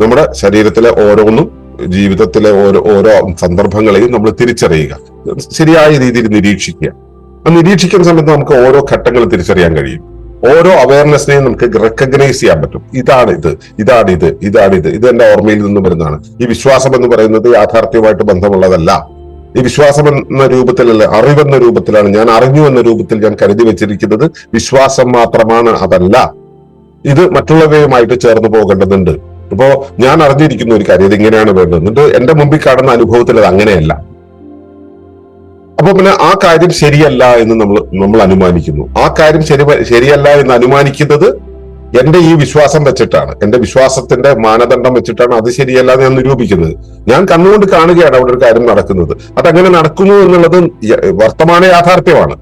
നമ്മുടെ ശരീരത്തിലെ ഓരോന്നും, ജീവിതത്തിലെ ഓരോ സന്ദർഭങ്ങളെയും നമ്മൾ തിരിച്ചറിയുക, ശരിയായ രീതിയിൽ നിരീക്ഷിക്കുക. നിരീക്ഷിക്കുന്ന സമയത്ത് നമുക്ക് ഓരോ ഘട്ടങ്ങൾ തിരിച്ചറിയാൻ കഴിയും. ഓരോ അവയർനെസ്സിനെയും നമുക്ക് റെക്കഗ്നൈസ് ചെയ്യാൻ പറ്റും. ഇതാണ് ഇത് എന്റെ ഓർമ്മയിൽ നിന്നും വരുന്നതാണ്. ഈ വിശ്വാസം എന്ന് പറയുന്നത് യാഥാർത്ഥ്യമായിട്ട് ബന്ധമുള്ളതല്ല. ഈ വിശ്വാസം എന്ന രൂപത്തിലല്ല, അറിവെന്ന രൂപത്തിലാണ്. ഞാൻ അറിഞ്ഞു എന്ന രൂപത്തിൽ ഞാൻ കരുതി വെച്ചിരിക്കുന്നത് വിശ്വാസം മാത്രമാണ്, അതല്ല. ഇത് മറ്റുള്ളവയുമായിട്ട് ചേർന്ന് പോകേണ്ടതുണ്ട്. ഇപ്പോ ഞാൻ അറിഞ്ഞിരിക്കുന്ന ഒരു കാര്യം, ഇത് ഇങ്ങനെയാണ് വേണ്ടത്, എന്നിട്ട് എന്റെ മുമ്പിൽ കാണുന്ന അനുഭവത്തിൽ അത് അങ്ങനെയല്ല. അപ്പൊ പിന്നെ ആ കാര്യം ശരിയല്ല എന്ന് നമ്മൾ അനുമാനിക്കുന്നു. ആ കാര്യം ശരിയല്ല എന്ന് അനുമാനിക്കുന്നത് എന്റെ ഈ വിശ്വാസം വെച്ചിട്ടാണ്, എന്റെ വിശ്വാസത്തിന്റെ മാനദണ്ഡം വെച്ചിട്ടാണ് അത് ശരിയല്ല എന്ന് ഞാൻ നിരൂപിക്കുന്നത്. ഞാൻ കണ്ണുകൊണ്ട് കാണുകയാണ് അവിടെ ഒരു കാര്യം നടക്കുന്നത്. അതങ്ങനെ നടക്കുന്നു എന്നുള്ളത് വർത്തമാന യാഥാർത്ഥ്യമാണ്.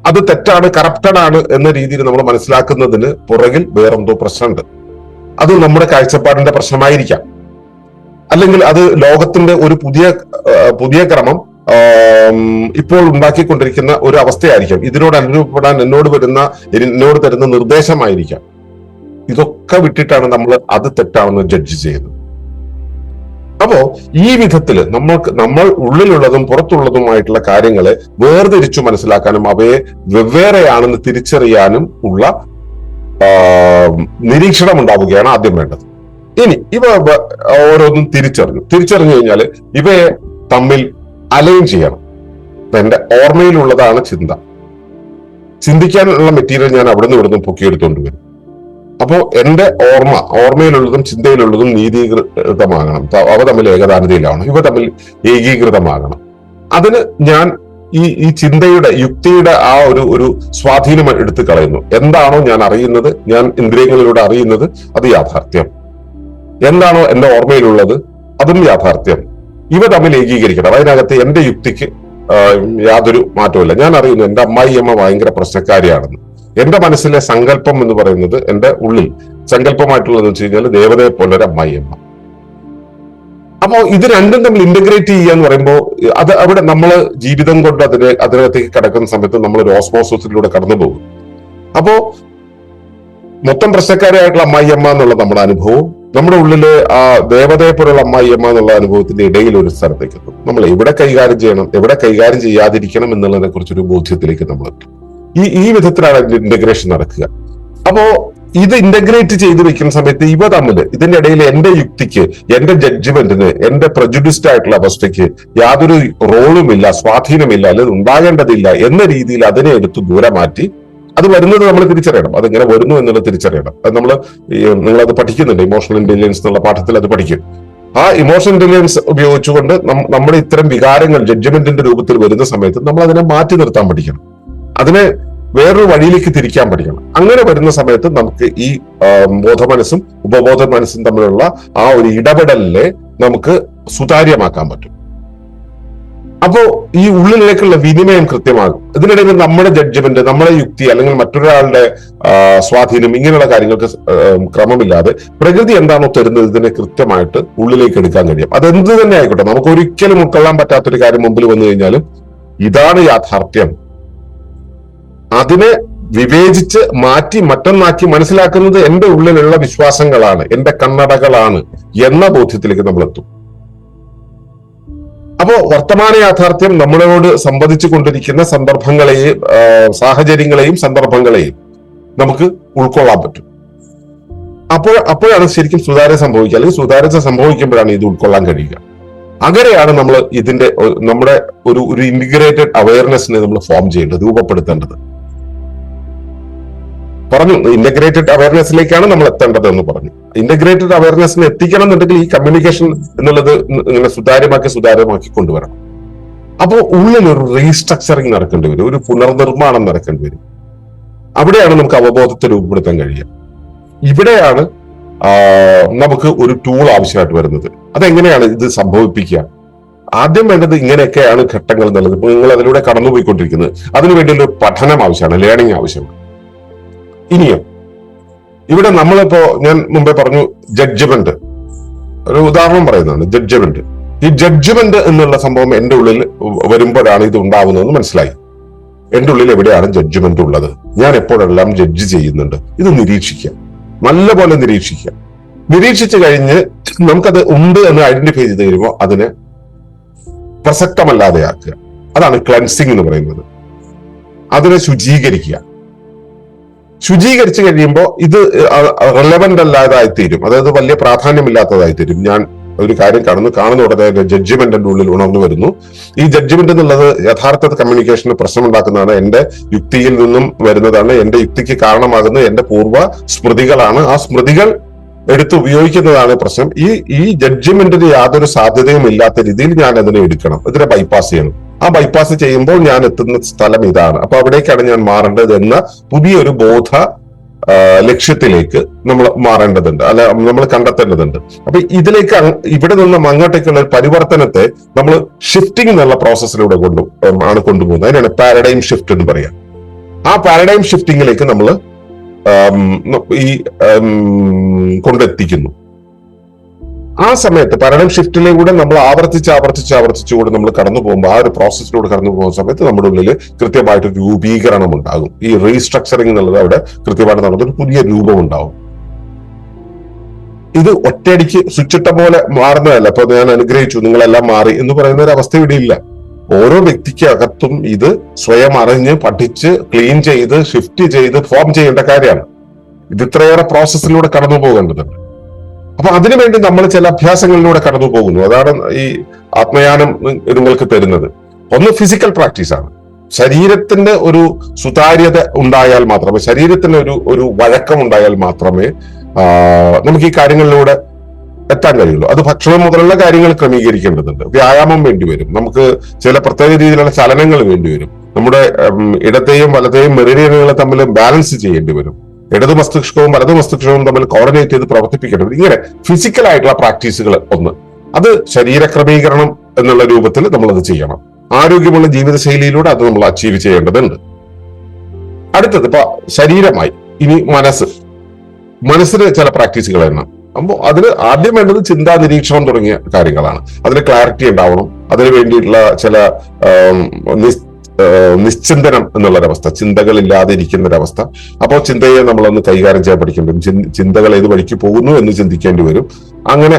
അത് തെറ്റാണ്, കറപ്റ്റഡ് ആണ് എന്ന രീതിയിൽ നമ്മൾ മനസ്സിലാക്കുന്നതിന് പുറകിൽ വേറെന്തോ പ്രശ്നമുണ്ട്. അത് നമ്മുടെ കാഴ്ചപ്പാടിന്റെ പ്രശ്നമായിരിക്കാം, അല്ലെങ്കിൽ അത് ലോകത്തിന്റെ ഒരു പുതിയ ക്രമം ഇപ്പോൾ ഉണ്ടാക്കിക്കൊണ്ടിരിക്കുന്ന ഒരു അവസ്ഥയായിരിക്കാം. ഇതിനോട് അനുരൂപപ്പെടാൻ എന്നോട് തരുന്ന നിർദ്ദേശമായിരിക്കാം. ഇതൊക്കെ വിട്ടിട്ടാണ് നമ്മൾ അത് തെറ്റാണെന്ന് ജഡ്ജ് ചെയ്യുന്നത്. അപ്പോ ഈ വിധത്തില് നമ്മൾ ഉള്ളിലുള്ളതും പുറത്തുള്ളതുമായിട്ടുള്ള കാര്യങ്ങളെ വേർതിരിച്ചു മനസ്സിലാക്കാനും അവയെ വെവ്വേറെയാണെന്ന് തിരിച്ചറിയാനും ഉള്ള നിരീക്ഷണം ഉണ്ടാവുകയാണ് ആദ്യം വേണ്ടത്. ഇനി ഇവ ഓരോന്നും തിരിച്ചറിഞ്ഞു കഴിഞ്ഞാൽ ഇവയെ തമ്മിൽ അലൈൻ ചെയ്യണം. എന്റെ ഓർമ്മയിലുള്ളതാണ് ചിന്തിക്കാനുള്ള മെറ്റീരിയൽ ഞാൻ അവിടെ നിന്ന് ഇവിടുന്ന് പൊക്കിയെടുത്തുകൊണ്ട് വരും. അപ്പോ എന്റെ ഓർമ്മയിലുള്ളതും ചിന്തയിലുള്ളതും നീതീകൃതമാകണം, അവ തമ്മിൽ ഏകതാനതയിലാവണം, ഇവ തമ്മിൽ ഏകീകൃതമാകണം. അതിന് ഞാൻ ഈ ചിന്തയുടെ, യുക്തിയുടെ ആ ഒരു സ്വാധീനം എടുത്തു കളയുന്നു. എന്താണോ ഞാൻ അറിയുന്നത്, ഞാൻ ഇന്ദ്രിയങ്ങളിലൂടെ അറിയുന്നത്, അത് യാഥാർത്ഥ്യം. എന്താണോ എന്റെ ഓർമ്മയിലുള്ളത്, അതും യാഥാർത്ഥ്യം. ഇവ തമ്മിൽ ഏകീകരിക്കണം. അതിനകത്ത് എന്റെ യുക്തിക്ക് യാതൊരു മാറ്റവുമില്ല. ഞാൻ അറിയുന്നു എന്റെ അമ്മായിയമ്മ ഭയങ്കര പ്രശ്നക്കാരിയാണെന്ന്. എന്റെ മനസ്സിലെ സങ്കല്പം എന്ന് പറയുന്നത്, എന്റെ ഉള്ളിൽ സങ്കല്പമായിട്ടുള്ളതെന്ന് വെച്ച് കഴിഞ്ഞാൽ ദേവതയെ പോലെ ഒരു അമ്മായിയമ്മ. അപ്പോ ഇത് രണ്ടും തമ്മിൽ ഇന്റഗ്രേറ്റ് ചെയ്യുക എന്ന് പറയുമ്പോൾ അത് അവിടെ നമ്മൾ ജീവിതം കൊണ്ട് അതിനകത്തേക്ക് കിടക്കുന്ന സമയത്ത് നമ്മൾ ഒരു ഓസ്മോസിസിലൂടെ കടന്നു പോകും. അപ്പോ മൊത്തം പ്രശ്നക്കാരായിട്ടുള്ള അമ്മായിയമ്മ എന്നുള്ള നമ്മുടെ അനുഭവവും നമ്മുടെ ഉള്ളില് ആ ദേവതയെ പോലുള്ള അമ്മായിയമ്മ എന്നുള്ള അനുഭവത്തിന്റെ ഇടയിൽ ഒരു സ്ഥലത്തേക്ക് എത്തും. നമ്മൾ എവിടെ കൈകാര്യം ചെയ്യണം, എവിടെ കൈകാര്യം ചെയ്യാതിരിക്കണം എന്നുള്ളതിനെ കുറിച്ചൊരു ബോധ്യത്തിലേക്ക് നമ്മൾ എത്തും. ഈ വിധത്തിലാണ് ഇന്റഗ്രേഷൻ നടക്കുക. അപ്പോ ഇത് ഇന്റഗ്രേറ്റ് ചെയ്ത് വെക്കുന്ന സമയത്ത് ഇവ തമ്മിൽ, ഇതിന്റെ ഇടയിൽ എന്റെ യുക്തിക്ക്, എന്റെ ജഡ്ജ്മെന്റിന്, എന്റെ പ്രജുഡിസ്ഡ് ആയിട്ടുള്ള അവസ്ഥയ്ക്ക് യാതൊരു റോളുമില്ല, സ്വാധീനമില്ല, അല്ലെങ്കിൽ ഉണ്ടാകേണ്ടതില്ല എന്ന രീതിയിൽ അതിനെ എടുത്ത് ദൂരെ മാറ്റി അത് വരുന്നത് നമ്മൾ തിരിച്ചറിയണം. അതെങ്ങനെ വരുന്നു എന്നുള്ളത് തിരിച്ചറിയണം. അത് നിങ്ങളത് പഠിക്കുന്നുണ്ട്, ഇമോഷണൽ ഇന്റലിജൻസ് എന്നുള്ള പാഠത്തിൽ അത് പഠിക്കും. ആ ഇമോഷണൽ ഇന്റലിജൻസ് ഉപയോഗിച്ചുകൊണ്ട് നമ്മുടെ ഇത്തരം വികാരങ്ങൾ ജഡ്ജ്മെന്റിന്റെ രൂപത്തിൽ വരുന്ന സമയത്ത് നമ്മൾ അതിനെ മാറ്റി നിർത്താൻ പഠിക്കണം, അതിനെ വേറൊരു വഴിയിലേക്ക് തിരിക്കാൻ പഠിക്കണം. അങ്ങനെ വരുന്ന സമയത്ത് നമുക്ക് ഈ ബോധമനസ്സും ഉപബോധ മനസ്സും തമ്മിലുള്ള ആ ഒരു ഇടപെടലിനെ നമുക്ക് സുതാര്യമാക്കാൻ പറ്റും. അപ്പോ ഈ ഉള്ളിലേക്കുള്ള വിനിമയം കൃത്യമാകും. ഇതിനിടയിൽ നമ്മുടെ ജഡ്ജ്മെന്റ്, നമ്മുടെ യുക്തി, അല്ലെങ്കിൽ മറ്റൊരാളുടെ സ്വാധീനം, ഇങ്ങനെയുള്ള കാര്യങ്ങൾക്ക് ക്രമമില്ലാതെ പ്രകൃതി എന്താണോ തരുന്നത് ഇതിനെ കൃത്യമായിട്ട് ഉള്ളിലേക്ക് എടുക്കാൻ കഴിയും. അതെന്ത് തന്നെ ആയിക്കോട്ടെ, നമുക്ക് ഒരിക്കലും ഉൾക്കൊള്ളാൻ പറ്റാത്തൊരു കാര്യം മുമ്പിൽ വന്നു കഴിഞ്ഞാലും ഇതാണ് യാഥാർത്ഥ്യം, അതിനെ വിവേചിച്ച് മാറ്റി മറ്റൊന്നാക്കി മനസ്സിലാക്കുന്നത് എന്റെ ഉള്ളിലുള്ള വിശ്വാസങ്ങളാണ്, എന്റെ കണ്ണടകളാണ് എന്ന ബോധ്യത്തിലേക്ക് നമ്മൾ എത്തും. അപ്പോ വർത്തമാന യാഥാർത്ഥ്യം നമ്മളോട് സംവദിച്ചു കൊണ്ടിരിക്കുന്ന സന്ദർഭങ്ങളെയും സാഹചര്യങ്ങളെയും സന്ദർഭങ്ങളെയും നമുക്ക് ഉൾക്കൊള്ളാൻ പറ്റും. അപ്പോഴാണ് ശരിക്കും സുതാര്യത സംഭവിക്കുക, അല്ലെങ്കിൽ സുതാര്യത സംഭവിക്കുമ്പോഴാണ് ഇത് ഉൾക്കൊള്ളാൻ കഴിയുക. അങ്ങനെയാണ് നമ്മൾ ഇതിന്റെ നമ്മുടെ ഒരു ഇന്റഗ്രേറ്റഡ് അവയർനെസ്സിനെ നമ്മൾ ഫോം ചെയ്യേണ്ടത്, രൂപപ്പെടുത്തേണ്ടത്. പറഞ്ഞു, ഇന്റഗ്രേറ്റഡ് അവയർനെസ്സിലേക്കാണ് നമ്മൾ എത്തേണ്ടത് എന്ന് പറഞ്ഞു. ഇന്റഗ്രേറ്റഡ് അവയർനെസ്സിനെ എത്തിക്കണം എന്നുണ്ടെങ്കിൽ ഈ കമ്മ്യൂണിക്കേഷൻ എന്നുള്ളത് ഇങ്ങനെ സുതാര്യമാക്കി കൊണ്ടുവരണം. അപ്പോൾ ഉള്ളിലൊരു റീസ്ട്രക്ചറിങ് നടക്കേണ്ടി വരും, ഒരു പുനർനിർമ്മാണം നടക്കേണ്ടി വരും. അവിടെയാണ് നമുക്ക് അവബോധത്തെ രൂപപ്പെടുത്താൻ കഴിയുക. ഇവിടെയാണ് നമുക്ക് ഒരു ടൂൾ ആവശ്യമായിട്ട് വരുന്നത്. അതെങ്ങനെയാണ് ഇത് സംഭവിപ്പിക്കുക? ആദ്യം വേണ്ടത് ഇങ്ങനെയൊക്കെയാണ് ഘട്ടങ്ങൾ എന്നുള്ളത്. ഇപ്പൊ നിങ്ങൾ അതിലൂടെ കടന്നുപോയിക്കൊണ്ടിരിക്കുന്നത്, അതിനുവേണ്ടിയുള്ള ഒരു പഠനം ആവശ്യമാണ്, ലേണിംഗ് ആവശ്യമാണ്. ഇനിയും ഇവിടെ നമ്മളിപ്പോ ഞാൻ മുമ്പേ പറഞ്ഞു ജഡ്ജ്മെന്റ്, ഒരു ഉദാഹരണം പറയുന്നതാണ് ജഡ്ജ്മെന്റ്. ഈ ജഡ്ജ്മെന്റ് എന്നുള്ള സംഭവം എന്റെ ഉള്ളിൽ വരുമ്പോഴാണ് ഇത് ഉണ്ടാവുന്നതെന്ന് മനസ്സിലായി. എന്റെ ഉള്ളിൽ എവിടെയാണ് ജഡ്ജ്മെന്റ് ഉള്ളത്? ഞാൻ എപ്പോഴെല്ലാം ജഡ്ജ് ചെയ്യുന്നുണ്ട്? ഇത് നിരീക്ഷിക്കാം, നല്ലപോലെ നിരീക്ഷിക്കാം. നിരീക്ഷിച്ചു കഴിഞ്ഞ് നമുക്കത് ഉണ്ട് എന്ന് ഐഡന്റിഫൈ ചെയ്ത് കഴിയുമ്പോൾ അതിനെ പ്രസക്തമല്ലാതെയാക്കുക. അതാണ് ക്ലൻസിങ് എന്ന് പറയുന്നത്. അതിനെ ശുചീകരിക്കുക. ശുചീകരിച്ചു കഴിയുമ്പോൾ ഇത് റെലവന്റ് അല്ലാതായി തീരും, അതായത് വലിയ പ്രാധാന്യമില്ലാത്തതായി തീരും. ഞാൻ ഒരു കാര്യം കാണുന്ന ഉടനെ ജഡ്ജ്മെന്റ് എന്റെ ഉള്ളിൽ ഉണർന്നു വരുന്നു. ഈ ജഡ്ജ്മെന്റ് എന്നുള്ളത് യഥാർത്ഥ കമ്മ്യൂണിക്കേഷന് പ്രശ്നമുണ്ടാക്കുന്നതാണ്, എന്റെ യുക്തിയിൽ നിന്നും വരുന്നതാണ്, എന്റെ യുക്തിക്ക് കാരണമാകുന്നത് എന്റെ പൂർവ്വ സ്മൃതികളാണ്. ആ സ്മൃതികൾ എടുത്ത് ഉപയോഗിക്കുന്നതാണ് പ്രശ്നം. ഈ ജഡ്ജ്മെന്റിന് യാതൊരു സാധ്യതയും ഇല്ലാത്ത രീതിയിൽ ഞാൻ അതിനെ എടുക്കണം, ഇതിനെ ബൈപ്പാസ് ചെയ്യണം. ആ ബൈപ്പാസ് ചെയ്യുമ്പോൾ ഞാൻ എത്തുന്ന സ്ഥലം ഇതാണ്, അപ്പൊ അവിടേക്കാണ് ഞാൻ മാറേണ്ടത് എന്ന പുതിയൊരു ബോധ ലക്ഷ്യത്തിലേക്ക് നമ്മൾ മാറേണ്ടതുണ്ട്, അല്ല നമ്മൾ കണ്ടെത്തേണ്ടതുണ്ട്. അപ്പൊ ഇതിലേക്ക് ഇവിടെ നിന്നും അങ്ങോട്ടേക്കുള്ള ഒരു പരിവർത്തനത്തെ നമ്മൾ ഷിഫ്റ്റിംഗ് എന്നുള്ള പ്രോസസ്സിലൂടെ കൊണ്ടുപോകുന്നത്. അതിനാണ് പാരഡൈം ഷിഫ്റ്റ് എന്ന് പറയാം. ആ പാരഡൈം ഷിഫ്റ്റിംഗിലേക്ക് നമ്മൾ കൊണ്ടെത്തിക്കുന്നു. ആ സമയത്ത് പാരഡൈം ഷിഫ്റ്റിലൂടെ നമ്മൾ ആവർത്തിച്ചുകൂടെ നമ്മൾ കടന്നു പോകുമ്പോൾ, ആ ഒരു പ്രോസസ്സിലൂടെ കടന്നു പോകുന്ന സമയത്ത് നമ്മുടെ ഉള്ളിൽ കൃത്യമായിട്ട് രൂപീകരണം ഉണ്ടാകും. ഈ റീസ്ട്രക്ചറിങ് എന്നുള്ളത് അവിടെ കൃത്യമായിട്ട് നടന്ന ഒരു പുതിയ രൂപം ഉണ്ടാവും. ഇത് ഒറ്റയടിക്ക് സ്വിച്ചിട്ട പോലെ മാറുന്നതല്ല. അപ്പൊ ഞാൻ അനുഗ്രഹിച്ചു നിങ്ങളെല്ലാം മാറി എന്ന് പറയുന്ന ഒരു അവസ്ഥ ഇവിടെ ഇല്ല. ഓരോ വ്യക്തിക്കകത്തും ഇത് സ്വയം അറിഞ്ഞ് പഠിച്ച് ക്ലീൻ ചെയ്ത് ഷിഫ്റ്റ് ചെയ്ത് ഫോം ചെയ്യേണ്ട കാര്യമാണ്. ഇത് ഇത്രയേറെ പ്രോസസ്സിലൂടെ കടന്നു പോകേണ്ടതുണ്ട്. അപ്പൊ അതിനുവേണ്ടി നമ്മൾ ചില അഭ്യാസങ്ങളിലൂടെ കടന്നു പോകുന്നു. അതാണ് ഈ ആത്മയാനം നിങ്ങൾക്ക് തരുന്നത്. ഒന്ന് ഫിസിക്കൽ പ്രാക്ടീസാണ്. ശരീരത്തിന്റെ ഒരു സുതാര്യത ഉണ്ടായാൽ മാത്രമേ, ശരീരത്തിന് ഒരു വഴക്കം ഉണ്ടായാൽ മാത്രമേ നമുക്ക് ഈ കാര്യങ്ങളിലൂടെ എത്താൻ കഴിയുള്ളൂ. അത് ഭക്ഷണം മുതലുള്ള കാര്യങ്ങൾ ക്രമീകരിക്കേണ്ടതുണ്ട്. വ്യായാമം വേണ്ടിവരും, നമുക്ക് ചില പ്രത്യേക രീതിയിലുള്ള ചലനങ്ങൾ വേണ്ടിവരും, നമ്മുടെ ഇടത്തെയും വലത്തെയും മെറിഡിയനുകളെ തമ്മിൽ ബാലൻസ് ചെയ്യേണ്ടി വരും, ഇടതു മസ്തിഷ്കവും വലതു മസ്തിഷ്കവും തമ്മിൽ കോർഡിനേറ്റ് ചെയ്ത് പ്രവർത്തിപ്പിക്കേണ്ടി വരും. ഇങ്ങനെ ഫിസിക്കൽ ആയിട്ടുള്ള പ്രാക്ടീസുകൾ ഒന്ന്, അത് ശരീര ക്രമീകരണം എന്നുള്ള രൂപത്തിൽ നമ്മളത് ചെയ്യണം. ആരോഗ്യമുള്ള ജീവിതശൈലിയിലൂടെ അത് നമ്മൾ അച്ചീവ് ചെയ്യേണ്ടതുണ്ട്. അടുത്തത് ഇപ്പൊ ശരീരമായി, ഇനി മനസ്സിന് ചില പ്രാക്ടീസുകൾ എണ്ണം. അപ്പോൾ അതിന് ആദ്യം വേണ്ടത് ചിന്താ നിരീക്ഷണം തുടങ്ങിയ കാര്യങ്ങളാണ്. അതിന് ക്ലാരിറ്റി ഉണ്ടാവണം. അതിനു വേണ്ടിയിട്ടുള്ള ചില നിശ്ചിന്തനം എന്നുള്ളൊരവസ്ഥ, ചിന്തകളില്ലാതെ ഇരിക്കുന്ന ഒരവസ്ഥ. അപ്പോൾ ചിന്തയെ നമ്മളൊന്ന് കൈകാര്യം ചെയ്യാൻ പഠിക്കേണ്ടി വരും. ചിന്തകൾ ഏത് വഴിക്ക് പോകുന്നു എന്ന് ചിന്തിക്കേണ്ടി വരും. അങ്ങനെ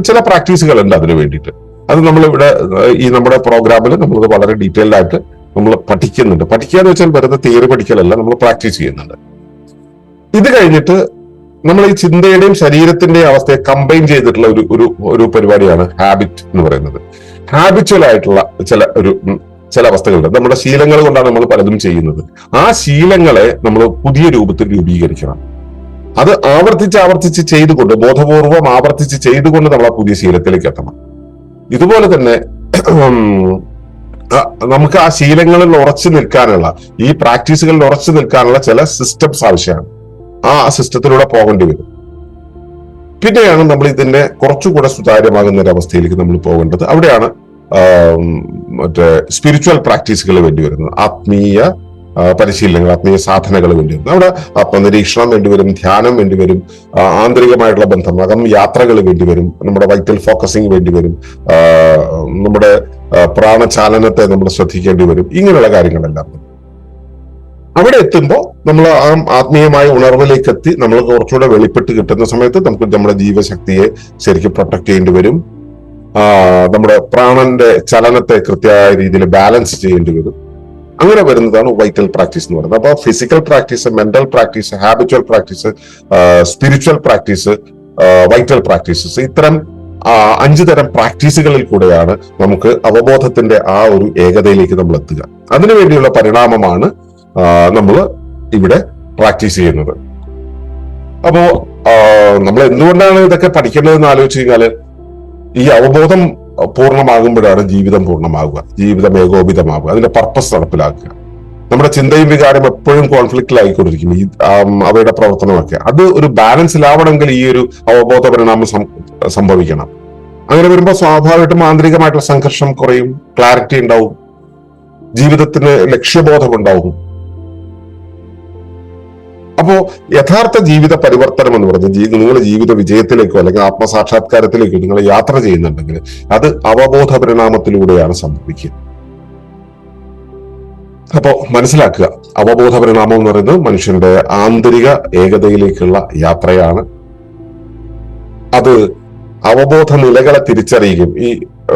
ചില പ്രാക്ടീസുകൾ ഉണ്ട് അതിനു വേണ്ടിയിട്ട്. അത് നമ്മളിവിടെ ഈ നമ്മുടെ പ്രോഗ്രാമിൽ നമ്മളത് വളരെ ഡീറ്റെയിൽഡ് ആയിട്ട് നമ്മൾ പഠിക്കുന്നുണ്ട്. പഠിക്കുക എന്ന് വെച്ചാൽ വെറുതെ തിയറി പഠിക്കലല്ല, നമ്മൾ പ്രാക്ടീസ് ചെയ്യുന്നുണ്ട്. ഇത് കഴിഞ്ഞിട്ട് നമ്മൾ ഈ ചിന്തയുടെയും ശരീരത്തിന്റെയും അവസ്ഥയെ കമ്പൈൻ ചെയ്തിട്ടുള്ള ഒരു പരിപാടിയാണ് ഹാബിറ്റ് എന്ന് പറയുന്നത്. ഹാബിച്വൽ ആയിട്ടുള്ള ചില അവസ്ഥകളുണ്ട്. നമ്മുടെ ശീലങ്ങൾ കൊണ്ടാണ് നമ്മൾ പലതും ചെയ്യുന്നത്. ആ ശീലങ്ങളെ നമ്മൾ പുതിയ രൂപത്തിൽ രൂപീകരിക്കണം. അത് ആവർത്തിച്ച് ചെയ്തുകൊണ്ട്, ബോധപൂർവം ആവർത്തിച്ച് ചെയ്തുകൊണ്ട് നമ്മൾ ആ പുതിയ ശീലത്തിലേക്ക് എത്തണം. ഇതുപോലെ തന്നെ നമുക്ക് ആ ശീലങ്ങളിൽ ഉറച്ചു നിൽക്കാനുള്ള, ഈ പ്രാക്ടീസുകളിൽ ഉറച്ചു നിൽക്കാനുള്ള ചില സിസ്റ്റംസ് ആവശ്യമാണ്. ആ സിസ്റ്റത്തിലൂടെ പോകേണ്ടി വരും. പിന്നെയാണ് നമ്മൾ ഇതിന്റെ കുറച്ചുകൂടെ സുതാര്യമാകുന്ന ഒരു അവസ്ഥയിലേക്ക് നമ്മൾ പോകേണ്ടത്. അവിടെയാണ് മറ്റേ സ്പിരിച്വൽ പ്രാക്ടീസുകൾ വേണ്ടി വരുന്നത്, ആത്മീയ പരിശീലനങ്ങൾ, ആത്മീയ സാധനകൾ വേണ്ടി വരുന്നത്. അവിടെ ആത്മനിരീക്ഷണം വേണ്ടിവരും, ധ്യാനം വേണ്ടിവരും, ആന്തരികമായിട്ടുള്ള ബന്ധം, യാത്രകൾ വേണ്ടിവരും, നമ്മുടെ വൈറ്റൽ ഫോക്കസിങ് വേണ്ടിവരും, നമ്മുടെ പ്രാണചാലനത്തെ നമ്മൾ ശ്രദ്ധിക്കേണ്ടി വരും. ഇങ്ങനെയുള്ള കാര്യങ്ങളെല്ലാം അവിടെ എത്തുമ്പോൾ നമ്മൾ ആ ആത്മീയമായ ഉണർവിലേക്ക് എത്തി നമ്മൾ കുറച്ചുകൂടെ വെളിപ്പെട്ട് കിട്ടുന്ന സമയത്ത് നമുക്ക് നമ്മുടെ ജീവശക്തിയെ ശരിക്കും പ്രൊട്ടക്ട് ചെയ്യേണ്ടി വരും. നമ്മുടെ പ്രാണന്റെ ചലനത്തെ കൃത്യമായ രീതിയിൽ ബാലൻസ് ചെയ്യേണ്ടി വരും. അങ്ങനെ വരുന്നതാണ് വൈറ്റൽ പ്രാക്ടീസ് എന്ന് പറയുന്നത്. അപ്പൊ physical practice, mental practice, habitual practice, spiritual practice, vital practices, ഇത്തരം 5 തരം പ്രാക്ടീസുകളിൽ കൂടെയാണ് നമുക്ക് അവബോധത്തിന്റെ ആ ഒരു ഏകതയിലേക്ക് നമ്മൾ എത്തുക. അതിനുവേണ്ടിയുള്ള പരിണാമമാണ് നമ്മൾ ഇവിടെ പ്രാക്ടീസ് ചെയ്യുന്നത്. അപ്പോ നമ്മൾ എന്തുകൊണ്ടാണ് ഇതൊക്കെ പഠിക്കേണ്ടതെന്ന് ആലോചിച്ച് കഴിഞ്ഞാല് ഈ അവബോധം പൂർണ്ണമാകുമ്പോഴാണ് ജീവിതം പൂർണ്ണമാകുക, ജീവിതം ഏകോപിതമാകുക, അതിന്റെ പർപ്പസ് നടപ്പിലാക്കുക. നമ്മുടെ ചിന്തയും വികാരം എപ്പോഴും കോൺഫ്ലിക്റ്റിലായിക്കൊണ്ടിരിക്കും, ഈ അവയുടെ പ്രവർത്തനമൊക്കെ. അത് ഒരു ബാലൻസിലാവണമെങ്കിൽ ഈ ഒരു അവബോധ പരിണാമം സംഭവിക്കണം. അങ്ങനെ വരുമ്പോൾ സ്വാഭാവികമായിട്ടും ആന്തരികമായിട്ടുള്ള സംഘർഷം കുറയും, ക്ലാരിറ്റി ഉണ്ടാവും, ജീവിതത്തിന് ലക്ഷ്യബോധം ഉണ്ടാവും. അപ്പോ യഥാർത്ഥ ജീവിത പരിവർത്തനം എന്ന് പറഞ്ഞാൽ നിങ്ങൾ ജീവിത വിജയത്തിലേക്കോ അല്ലെങ്കിൽ ആത്മസാക്ഷാത്കാരത്തിലേക്കോ നിങ്ങൾ യാത്ര ചെയ്യുന്നുണ്ടെങ്കിൽ അത് അവബോധ പരിണാമത്തിലൂടെയാണ് സംഭവിക്കുക. അപ്പോ മനസ്സിലാക്കുക, അവബോധ പരിണാമം എന്ന് പറയുന്നത് മനുഷ്യന്റെ ആന്തരിക ഏകതയിലേക്കുള്ള യാത്രയാണ്. അത് അവബോധ നിലകളെ തിരിച്ചറിയുകയും ഈ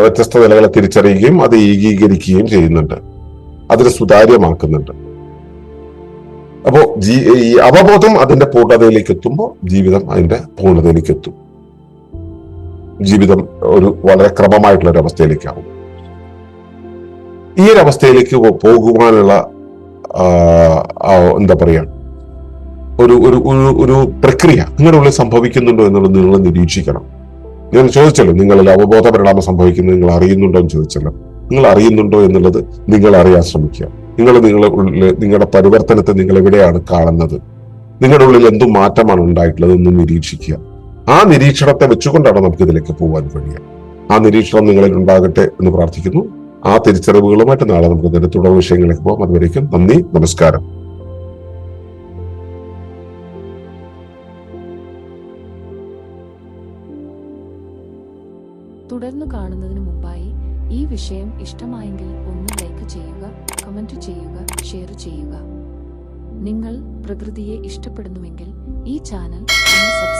വ്യത്യസ്ത നിലകളെ തിരിച്ചറിയുകയും അത് ഏകീകരിക്കുകയും ചെയ്യുന്നുണ്ട്, അതിന് സുതാര്യമാക്കുന്നുണ്ട്. അപ്പോ ഈ അവബോധം അതിന്റെ പൂർണ്ണതയിലേക്ക് എത്തുമ്പോൾ ജീവിതം അതിന്റെ പൂർണ്ണതയിലേക്ക് എത്തും. ജീവിതം ഒരു വളരെ ക്രമമായിട്ടുള്ള ഒരു അവസ്ഥയിലേക്കാവും. ഈ ഒരു അവസ്ഥയിലേക്ക് പോകുവാനുള്ള എന്താ പറയാ ഒരു ഒരു ഒരു പ്രക്രിയ നിങ്ങളുടെ ഉള്ളിൽ സംഭവിക്കുന്നുണ്ടോ എന്നുള്ളത് നിങ്ങൾ നിരീക്ഷിക്കണം. ഞാൻ ചോദിച്ചല്ലോ, നിങ്ങളിൽ അവബോധ പരിണാമം സംഭവിക്കുന്നത് നിങ്ങൾ അറിയുന്നുണ്ടോ എന്ന് ചോദിച്ചല്ലോ. നിങ്ങൾ അറിയുന്നുണ്ടോ എന്നുള്ളത് നിങ്ങൾ അറിയാൻ ശ്രമിക്കുക. നിങ്ങളുടെ പരിവർത്തനത്തെ നിങ്ങൾ എവിടെയാണ് കാണുന്നത്, നിങ്ങളുടെ ഉള്ളിൽ എന്തു മാറ്റമാണ് ഉണ്ടായിട്ടുള്ളത് എന്ന് നിരീക്ഷിക്കുക. ആ നിരീക്ഷണത്തെ വെച്ചുകൊണ്ടാണ് നമുക്ക് ഇതിലേക്ക് പോകാൻ കഴിയുക. ആ നിരീക്ഷണം നിങ്ങളിൽ ഉണ്ടാകട്ടെ എന്ന് പ്രാർത്ഥിക്കുന്നു. ആ തിരിച്ചറിവുകളുമായിട്ട് നാളെ നമുക്ക് ഇതിന്റെ തുടർ വിഷയങ്ങളിലേക്ക് പോകാം. അതുവരേക്കും നന്ദി, നമസ്കാരം. തുടർന്ന് കാണുന്നതിന് മുമ്പായി ഈ വിഷയം ഇഷ്ടമായെങ്കിൽ ഒന്ന് ലൈക്ക് ചെയ്യുക, കമന്റ് ചെയ്യുക, ഷെയർ ചെയ്യുക. നിങ്ങൾ പ്രകൃതിയെ ഇഷ്ടപ്പെടുന്നുവെങ്കിൽ ഈ ചാനൽ ഒന്ന് സബ്സ്ക്രൈബ്